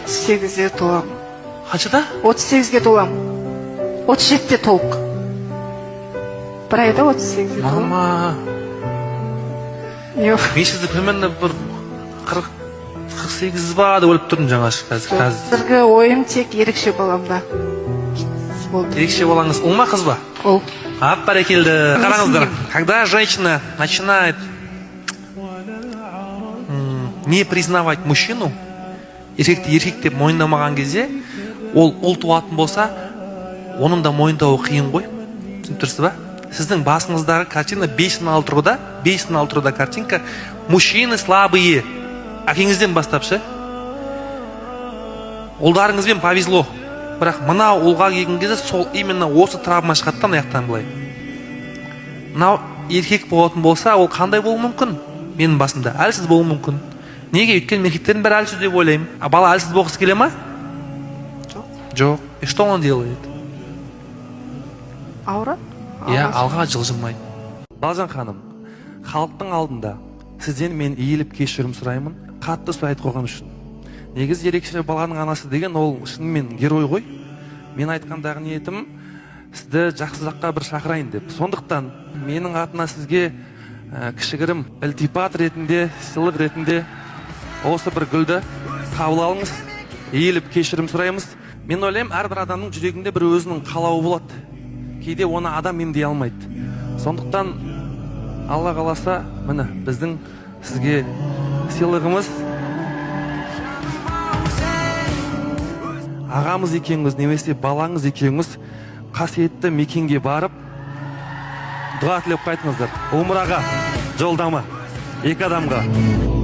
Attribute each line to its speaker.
Speaker 1: 38-ге толамын.
Speaker 2: Қаншада?
Speaker 1: 38-ге толамын. 37-те толық. Bir ayda 38-ге толамын.
Speaker 2: Мама.
Speaker 1: Yok.
Speaker 2: Мен сізді примерно бір 48 ба деп ойлап тұрдым жаңа қазір.
Speaker 1: Қазіргі ойым тек ерекше баламда.
Speaker 2: Ерекше балаңыз ұл ма қыз ба?
Speaker 1: Ол.
Speaker 2: Бәрекелді. Қараңыздар, когда женщина начинает не признавать мужчину, еркек деп мойындамаған кезде, ол ұл туатын болса, оның да мойындауы қиын ғой. Түсініп тұрсыз ба? Сіздің басыңыздағы картина бейсінал тұрғыда, картинка мужчины слабые. Әкеңізден бастапшы. Ұлдарыңызбен повезло. Бірақ мына ұлға келген кезде сол именно осы травма шығады да аяқтан былай. Мынау еркек болатын болса, ол қандай болуы мүмкін? Менің басымда әлсіз болуы мүмкін. Неге? Өйткені еркектердің бәрі әлсіз деп ойлаймын. А бала әлсіз болғысы келе ма? Жоқ. И что он делает?
Speaker 1: Ауырады?
Speaker 2: Иә, алға жылжымайды. Балжан ханым, халықтың алдында сізден мен иіліп кешірім сұраймын, қатты сұрай қойған үшін. Негізі ерекше баланың анасы деген ол шынымен герой ғой. Мен айтқандағы ниетім сізді жақсы жаққа бір шақырайын деп. Сондықтан менің атына сізге кішігірім ілтипат ретінде, сыйлық ретінде осы бір гүлді қабыл алыңыз, иіліп кешірім сұраймыз. Мен ойлаймын, әрбір адамның жүрегінде бір өзінің қалауы болады. Кейде оны адам емдей алмайды. Сондықтан Алла қаласа, міне біздің сізге сыйлығымыз ағамыз екеуіңіз немесе балаңыз екеуіңіз қасиетті мекенге барып дұға тілеп қайтыңыздар. Умраға жолдама екі адамға.